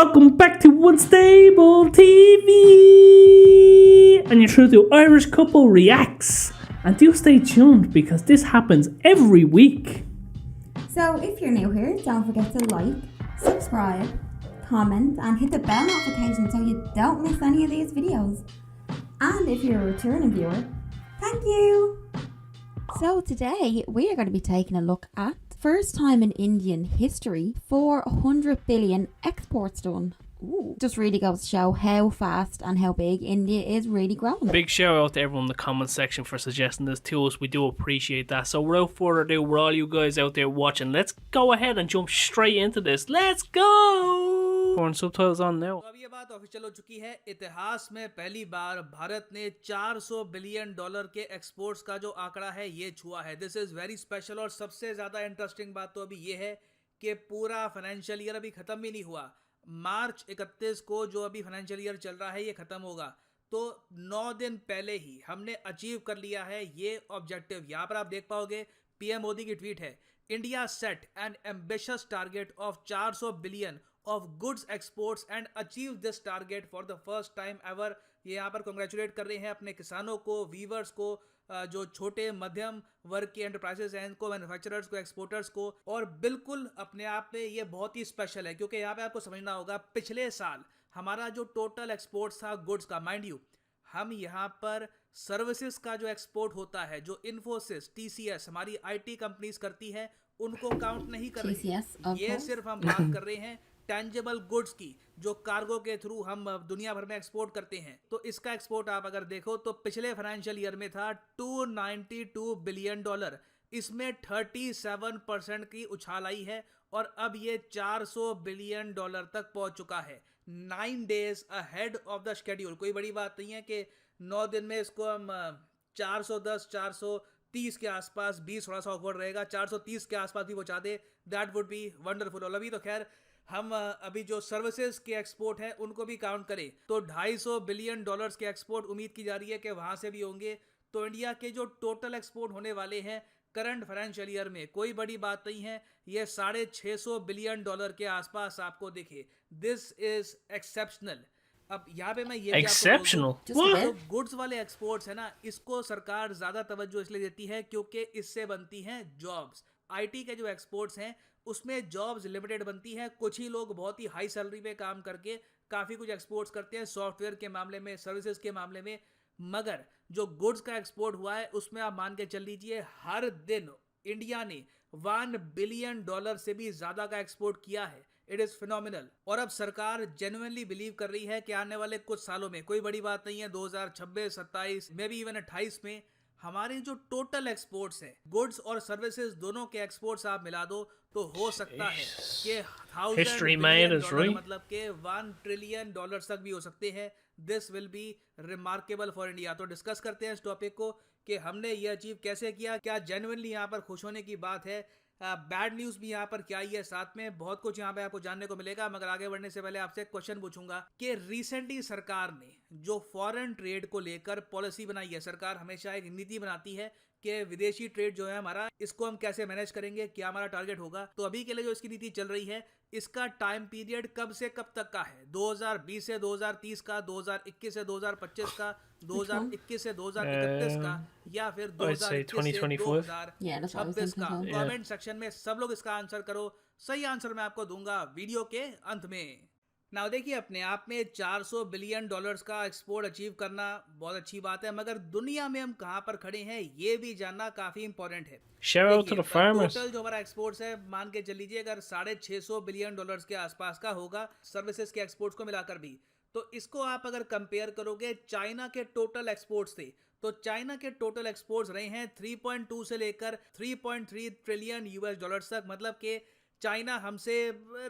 Welcome back to Unstable TV! And you're sure to Irish Couple Reacts. And do stay tuned because this happens every week. So if you're new here, don't forget to like, subscribe, comment and hit the bell notification so you don't miss any of these videos. And if you're a returning viewer, thank you! So today we are going to be taking a look at first time in Indian history 400 billion exports done. Ooh. Just really goes to show how fast and how big India is really growing. Big shout out to everyone in the comment section for suggesting this to us. We do appreciate that. So without further ado, we're all you guys out there watching. Let's go ahead and jump straight into this. Let's go! Foreign subtitles on now. तो अब ये बात official हो चुकी है। इतिहास में पहली बार भारत ने 400 बिलियन डॉलर के एक्सपोर्ट्स का जो आंकड़ा है ये छुआ है। This is very special. और सबसे ज्यादा इंटरेस्टिंग बात तो अभी ये है कि पूरा फाइनेंशियल ईयर अभी खत्म भी नहीं हुआ। मार्च 31 को जो अभी फाइनेंशियल ईयर चल रहा है ये खत्म होगा, तो 9 दिन पहले ही हमने अचीव कर लिया है ये ऑब्जेक्टिव। यहाँ पर आप देख पाओगे पीएम मोदी की ट्वीट है, India set N ambitious target of 400 billion of goods exports and achieve this target for the first time ever। ये यहाँ पर कंग्रेचुलेट कर रहे हैं अपने किसानों को, वीवर्स को, जो छोटे मध्यम वर्ग की एंटरप्राइजेस हैं इनको, मैन्युफैक्चरर्स को, एक्सपोर्टर्स को। और बिल्कुल अपने आप में ये बहुत ही स्पेशल है क्योंकि यहाँ पे आपको समझना होगा पिछले साल हमारा जो टोटल एक्सपोर्ट्स था गुड्स का, माइंड यू हम यहाँ पर सर्विसेज का जो एक्सपोर्ट होता है, जो इन्फोसिस, टीसीएस हमारी आईटी कंपनीज करती है, उनको काउंट नहीं कर रहे। ये सिर्फ हम बात कर रहे हैं टेंजिबल गुड्स की, जो कार्गो के थ्रू हम दुनिया भर में एक्सपोर्ट करते हैं। तो इसका एक्सपोर्ट आप अगर देखो तो पिछले फाइनेंशियल ईयर में था 292 बिलियन डॉलर। इसमें 37% की उछाल आई है और अब ये 400 बिलियन डॉलर तक पहुंच चुका है, 9 days ahead of the schedule. कोई बड़ी बात नहीं है कि 9 दिन में इसको हम 410, 430 के आसपास, 20 थोड़ा सा ऑकवर्ड रहेगा, 430 के आसपास भी पहुंचा दे, दैट वुड बी वंडरफुल। और अभी तो खैर हम अभी जो सर्विसेज के एक्सपोर्ट हैं उनको भी काउंट करें तो 250 बिलियन डॉलर्स के एक्सपोर्ट उम्मीद की जा रही है कि वहां से भी होंगे। तो इंडिया के जो टोटल एक्सपोर्ट होने वाले हैं करंट फाइनेंशियल ईयर में, कोई बड़ी बात नहीं है, ये 650 बिलियन डॉलर के आसपास आपको दिखे। This is exceptional. अब यहाँ पे मैं ये जो गुड्स वाले एक्सपोर्ट्स है ना, इसको सरकार ज्यादा तवज्जो इसलिए देती है क्योंकि इससे बनती हैं जॉब्स। आईटी के जो एक्सपोर्ट्स हैं उसमें जॉब्स लिमिटेड बनती हैं। कुछ ही लोग बहुत ही हाई सैलरी पे काम करके काफ़ी कुछ एक्सपोर्ट्स करते हैं, सॉफ्टवेयर के मामले में, सर्विसेज के मामले में। मगर जो गुड्स का एक्सपोर्ट हुआ है उसमें आप मान के चल लीजिए हर दिन इंडिया ने 1 बिलियन डॉलर से भी ज़्यादा का एक्सपोर्ट किया है। It is phenomenal. और अब सरकार जेन्युइनली बिलीव कर रही है कि आने वाले कुछ सालों में, कोई बड़ी बात नहीं है, 2026, 27, मे बी इवन 28 में हमारे जो टोटल एक्सपोर्ट्स हैं, गुड्स और सर्विसेज दोनों के एक्सपोर्ट्स आप मिला दो तो हो सकता है कि 1000 बिलियन डॉलर मतलब के 1 ट्रिलियन डॉलर तक भी हो सकते हैं। This will be remarkable for India. तो डिस्कस करते हैं इस टॉपिक को कि हमने ये अचीव कैसे किया, क्या जेन्युइनली यहाँ पर खुश होने की बात है, बैड न्यूज भी यहाँ पर क्या ही है, साथ में बहुत कुछ यहाँ पे आपको जानने को मिलेगा। मगर आगे बढ़ने से पहले आपसे एक क्वेश्चन पूछूंगा कि रिसेंटली सरकार ने जो फॉरेन ट्रेड को लेकर पॉलिसी बनाई है, सरकार हमेशा एक नीति बनाती है कि विदेशी ट्रेड जो है हमारा, इसको हम कैसे मैनेज करेंगे, क्या हमारा टारगेट होगा। तो अभी के लिए जो इसकी नीति चल रही है, इसका टाइम पीरियड कब से कब तक का है? 2020 से 2030 का, 2021 से 2025 का, 2021 से 2031 का, या फिर 2021 से 2026 का? कमेंट सेक्शन में सब लोग इसका आंसर करो। सही आंसर मैं आपको दूंगा वीडियो के अंत में। नाउ देखिए, अपने आप में 400 बिलियन डॉलर्स का एक्सपोर्ट अचीव करना बहुत अच्छी बात है, मगर दुनिया में हम कहां पर खड़े हैं ये भी जानना काफी इंपॉर्टेंट है। टोटल जो हमारा एक्सपोर्ट्स है मान के चल लीजिए अगर 650 बिलियन डॉलर्स के आसपास का होगा सर्विसेज के एक्सपोर्ट्स को मिलाकर भी, तो इसको आप अगर कंपेयर करोगे चाइना के टोटल एक्सपोर्ट्स से, तो चाइना के टोटल एक्सपोर्ट्स रहे हैं 3.2 से लेकर 3.3 ट्रिलियन यूएस डॉलर्स तक। मतलब के चाइना हमसे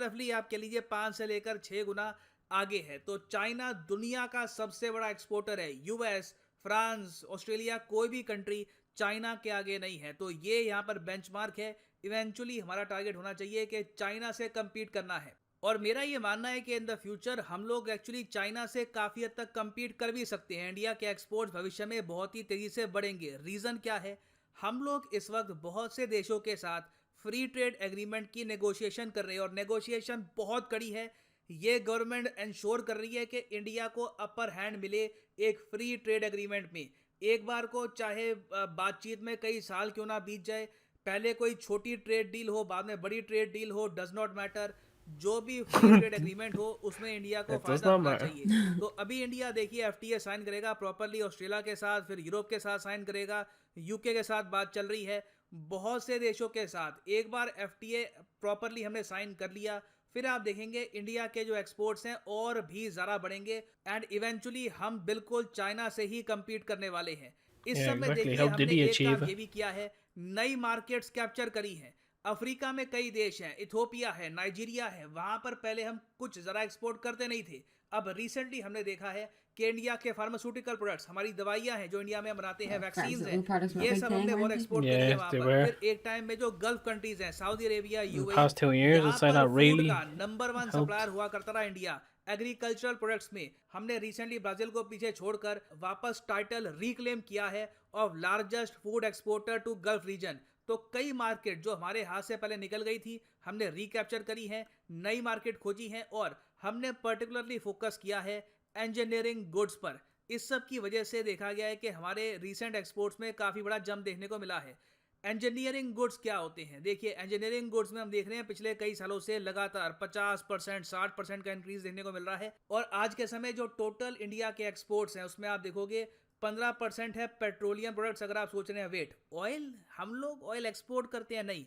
रफली आप कह लीजिए 5 से लेकर 6 गुना आगे है। तो चाइना दुनिया का सबसे बड़ा एक्सपोर्टर है। यूएस, फ्रांस, ऑस्ट्रेलिया, कोई भी कंट्री चाइना के आगे नहीं है। तो ये यहाँ पर बेंचमार्क है। इवेंचुअली हमारा टारगेट होना चाहिए कि चाइना से compete करना है। और मेरा ये मानना है कि इन द फ्यूचर हम लोग एक्चुअली चाइना से काफ़ी हद तक compete कर भी सकते हैं। इंडिया के एक्सपोर्ट भविष्य में बहुत ही तेज़ी से बढ़ेंगे। रीज़न क्या है? हम लोग इस वक्त बहुत से देशों के साथ फ्री ट्रेड एग्रीमेंट की नेगोशिएशन कर रहे हैं और नेगोशिएशन बहुत कड़ी है। ये गवर्नमेंट इंश्योर कर रही है कि इंडिया को अपर हैंड मिले एक फ्री ट्रेड एग्रीमेंट में। एक बार को चाहे बातचीत में कई साल क्यों ना बीत जाए, पहले कोई छोटी ट्रेड डील हो, बाद में बड़ी ट्रेड डील हो, डज नॉट मैटर, जो भी फ्री ट्रेड एग्रीमेंट हो उसमें इंडिया को It does फायदा not होना matter. चाहिए। तो अभी इंडिया देखिए एफटीए साइन करेगा प्रॉपरली ऑस्ट्रेलिया के साथ, फिर यूरोप के साथ साइन करेगा, यूके के साथ बात चल रही है, बहुत से देशों के साथ। एक बार एफटीए प्रॉपरली हमने साइन कर लिया, फिर आप देखेंगे इंडिया के जो एक्सपोर्ट्स हैं और भी ज़्यादा बढ़ेंगे एंड इवेंचुअली हम बिल्कुल चाइना से ही compete करने वाले हैं। इस Yeah, सब में exactly. देखिए How did हमने he एक achieve काम it? ये भी किया है, नई मार्केट्स कैप्चर करी हैं। अफ्रीका में कई देश हैं, इथोपिया है, नाइजीरिया है, वहां पर पहले हम कुछ ज़रा एक्सपोर्ट करते नहीं थे। अब रिसेंटली हमने देखा है कि इंडिया के फार्मास्यूटिकल प्रोडक्ट्स, हमारी दवाइयां हैं जो इंडिया में हम बनाते हैं, वैक्सीन products हैं, were ये big सब thing, हमने और weren't they? एक्सपोर्ट करी है Yes, वहां they पर। were. फिर एक टाइम में जो गल्फ कंट्रीज हैं, Saudi Arabia, The UAE, past 2 years, यहाँ it's like पर not फूड really का नंबर 1 helped. सप्लायर हुआ करता रहा इंडिया। एग्रीकल्चरल प्रोडक्ट्स में हमने रिसेंटली ब्राजील को पीछे छोड़कर वापस टाइटल रिक्लेम किया है of largest food exporter to Gulf region. तो कई मार्केट जो हमारे हाथ से पहले निकल गई थी हमने रिकैप्चर करी है, नई मार्केट खोजी है और हमने पर्टिकुलरली फोकस किया है इंजीनियरिंग गुड्स पर। इस सब की वजह से देखा गया है कि हमारे रिसेंट एक्सपोर्ट्स में काफ़ी बड़ा जंप देखने को मिला है। इंजीनियरिंग गुड्स क्या होते हैं? देखिए इंजीनियरिंग गुड्स में हम देख रहे हैं पिछले कई सालों से लगातार 50%, 60% का इंक्रीज देखने को मिल रहा है। और आज के समय जो टोटल इंडिया के एक्सपोर्ट्स हैं उसमें आप देखोगे 15% है पेट्रोलियम प्रोडक्ट्स। अगर आप सोच रहे हैं वेट ऑयल, हम लोग ऑयल एक्सपोर्ट करते हैं, नहीं,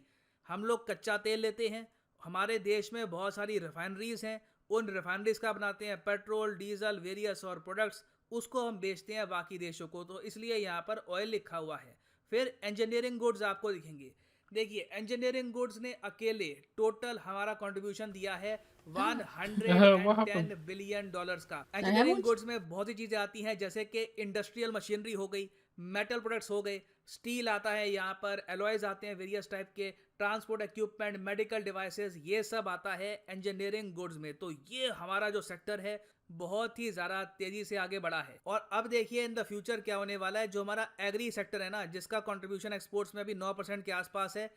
हम लोग कच्चा तेल लेते हैं। हमारे देश में बहुत सारी रिफाइनरीज हैं, उन रिफाइनरीज का बनाते हैं पेट्रोल, डीजल, वेरियस और प्रोडक्ट्स, उसको हम बेचते हैं बाकी देशों को, तो इसलिए यहाँ पर ऑयल लिखा हुआ है। फिर इंजीनियरिंग गुड्स आपको दिखेंगे। देखिए इंजीनियरिंग गुड्स ने अकेले टोटल हमारा कंट्रीब्यूशन दिया है What 110 happened? बिलियन डॉलर्स का। इंजीनियरिंग गुड्स में बहुत सी चीजें आती हैं जैसे कि इंडस्ट्रियल मशीनरी हो गई, मेटल प्रोडक्ट्स हो गए, स्टील आता है, यहाँ पर एलॉयज आते हैं वेरियस टाइप के, ट्रांसपोर्ट इक्विपमेंट, मेडिकल डिवाइसेस, ये सब आता है इंजीनियरिंग गुड्स में। तो ये हमारा जो सेक्टर है बहुत ही ज़्यादा तेज़ी से आगे बढ़ा है। और अब देखिए इन द फ्यूचर क्या होने वाला है, जो हमारा एग्री सेक्टर है ना, जिसका कंट्रीब्यूशन एक्सपोर्ट्स में भी 9% के आसपास है,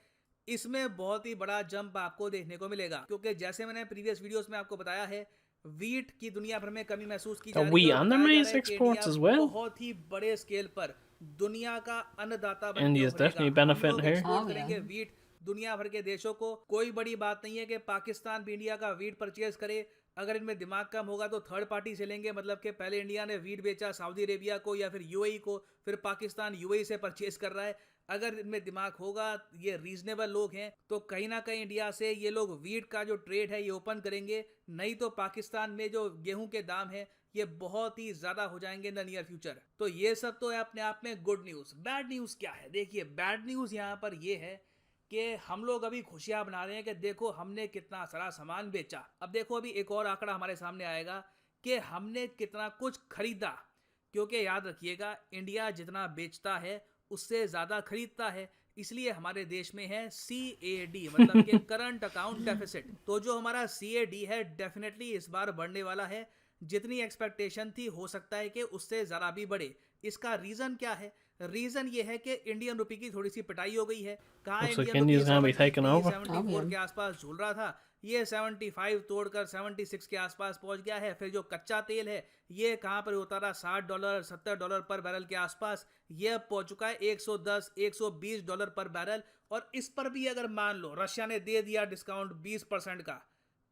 इसमें बहुत ही बड़ा जंप आपको देखने को मिलेगा। क्योंकि जैसे मैंने प्रीवियस वीडियोस में आपको बताया है, वीट की दुनिया भर में कमी महसूस की जा Are रही we है और on the बताया जा maize रहा है कि exports इंडिया as well? बहुत ही बड़े स्केल पर दुनिया का अन्नदाता बन के India's उभरेगा। definitely हम benefiting लोग here. Export Oh, yeah. करेंगे वीट दुनिया भर के देशों को। कोई बड़ी बात नहीं है कि पाकिस्तान भी इंडिया का वीट परचेज करे। अगर इनमें दिमाग कम होगा तो थर्ड पार्टी से लेंगे, मतलब कि पहले इंडिया ने वीट बेचा सऊदी अरेबिया को या फिर यूएई को, फिर पाकिस्तान यूएई से परचेज कर रहा है। अगर इनमें दिमाग होगा, ये रीजनेबल लोग हैं, तो कहीं ना कहीं इंडिया से ये लोग वीट का जो ट्रेड है ये ओपन करेंगे। नहीं तो पाकिस्तान में जो गेहूं के दाम है ये बहुत ही ज़्यादा हो जाएंगे इन द नियर फ्यूचर। तो ये सब तो है अपने आप में गुड न्यूज़। बैड न्यूज़ क्या है? देखिए बैड न्यूज़ यहाँ पर ये है कि हम लोग अभी खुशियाँ बना रहे हैं कि देखो हमने कितना सारा सामान बेचा। अब देखो अभी एक और आंकड़ा हमारे सामने आएगा कि हमने कितना कुछ खरीदा, क्योंकि याद रखिएगा इंडिया जितना बेचता है उससे ज़्यादा खरीदता है। इसलिए हमारे देश में है CAD, मतलब कि करंट अकाउंट डेफिसिट। तो जो हमारा CAD है डेफिनेटली इस बार बढ़ने वाला है। जितनी एक्सपेक्टेशन थी हो सकता है कि उससे ज़रा भी बढ़े। इसका रीज़न क्या है? रीज़न ये है कि इंडियन रुपये की थोड़ी सी पिटाई हो गई है। कहाँ Looks like Indian India's gonna be रुपये taken over. 74 के आसपास झूल रहा था, ये 75 तोड़कर 76 के आसपास पहुंच गया है। फिर जो कच्चा तेल है ये कहाँ पर होता रहा, $60 $70 पर बैरल के आसपास, ये अब पहुंच चुका है $110 $120 पर बैरल। और इस पर भी अगर मान लो रशिया ने दे दिया डिस्काउंट 20% का,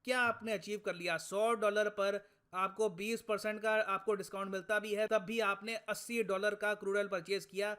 क्या आपने अचीव कर लिया? $100 पर आपको 20% का आपको डिस्काउंट मिलता भी है, तब भी आपने $80 का क्रूड ऑयल परचेज किया।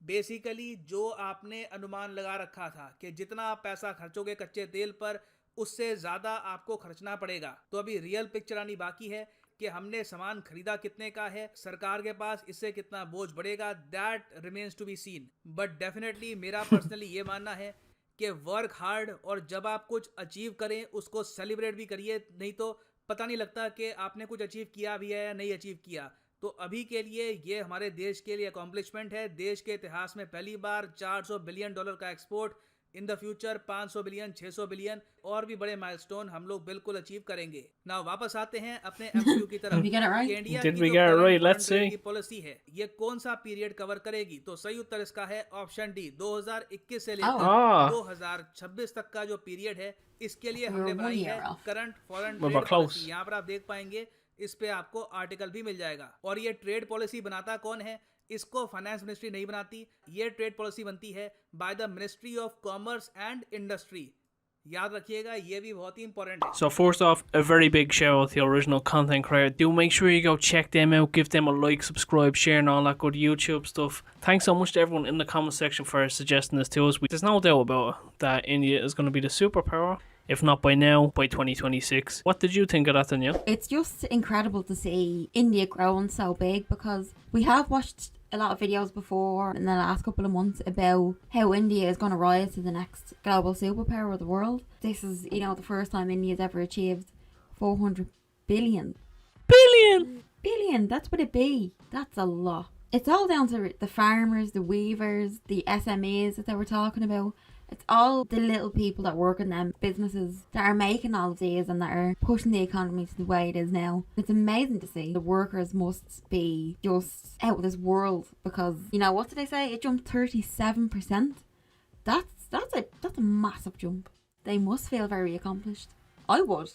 बेसिकली जो आपने अनुमान लगा रखा था कि जितना आप पैसा खर्चोगे कच्चे तेल पर उससे ज़्यादा आपको खर्चना पड़ेगा। तो अभी रियल पिक्चर आनी बाकी है कि हमने सामान खरीदा कितने का है, सरकार के पास इससे कितना बोझ बढ़ेगा, that remains to be seen. But definitely मेरा पर्सनली ये मानना है कि वर्क हार्ड, और जब आप कुछ अचीव करें उसको सेलिब्रेट भी करिए, नहीं तो पता नहीं लगता कि आपने कुछ अचीव किया भी है या नहीं अचीव किया। तो अभी के लिए ये हमारे देश के लिए अकॉम्प्लिशमेंट है। देश के इतिहास में पहली बार $400 बिलियन का export, in the future 500 billion, 600 billion और भी बड़े माइलस्टोन हम लोग बिल्कुल अचीव करेंगे। नाउ वापस आते हैं अपने एमसीक्यू की तरफ। Did we get it right? कि इंडिया Did की we जो get it current right? foreign Let's trade see. की पॉलिसी है ये कौन सा पीरियड कवर करेगी? तो सही उत्तर इसका है ऑप्शन डी, 2021 से लेकर Ah. 2026 तक का जो पीरियड है इसके लिए We हमने were बनाई one है year off. Current foreign We were trade close. Policy. यहाँ पर आप देख पाएंगे इस पे आपको आर्टिकल भी मिल जाएगा। और ये ट्रेड पॉलिसी बनाता कौन है? इसको फाइनेंस मिनिस्ट्री नहीं बनाती, ये ट्रेड पॉलिसी बनती है by the ministry of commerce and industry. याद रखिएगा ये भी बहुत ही इंपॉर्टेंट है। So first off, a very big shout out to the original content creator. Do make sure you go check them out, give them a like, subscribe, share and all that good YouTube stuff. Thanks so much to everyone in the comment section for suggesting this to us. There's no doubt about it that India is going to be the superpower. If not by now, by 2026. What did you think of that, Danielle? It's just incredible to see India growing so big, because we have watched a lot of videos before in the last couple of months about how India is going to rise to the next global superpower of the world. This is, you know, the first time India's ever achieved 400 billion. Billion, that's what it be. That's a lot. It's all down to the farmers, the weavers, the SMEs that they were talking about. It's all the little people that work in them businesses that are making all of these and that are pushing the economy to the way it is now. It's amazing to see. The workers must be just out of this world, because, you know, what did they say? It jumped 37%. That's a massive jump. They must feel very accomplished. I would.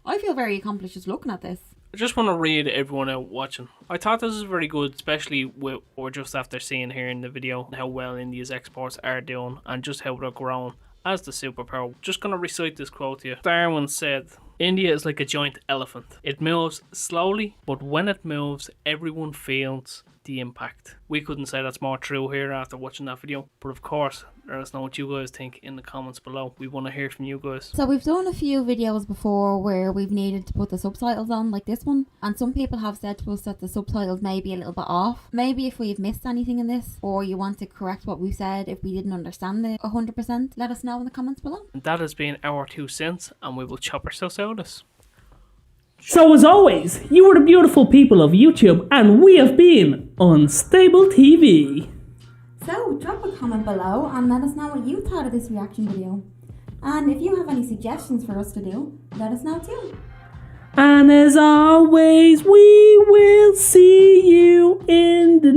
I feel very accomplished just looking at this. I just want to read everyone out watching. I thought this was very good, especially with or just after seeing here in the video how well India's exports are doing and just how they're growing as the superpower. Just gonna recite this quote here. Darwin said, "India is like a giant elephant. It moves slowly, but when it moves, everyone feels the impact." We couldn't say that's more true here after watching that video, but of course, let us know what you guys think in the comments below. We want to hear from you guys. So we've done a few videos before where we've needed to put the subtitles on, like this one, and some people have said to us that the subtitles may be a little bit off. Maybe if we've missed anything in this, or you want to correct what we said if we didn't understand it 100%, let us know in the comments below. And that has been our 2 cents, and we will chop ourselves out of this. So as always, you are the beautiful people of YouTube, and we have been Unstable TV. So drop a comment below and let us know what you thought of this reaction video. And if you have any suggestions for us to do, let us know too. And as always, we will see you in the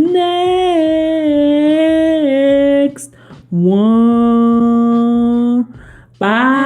next one. Bye.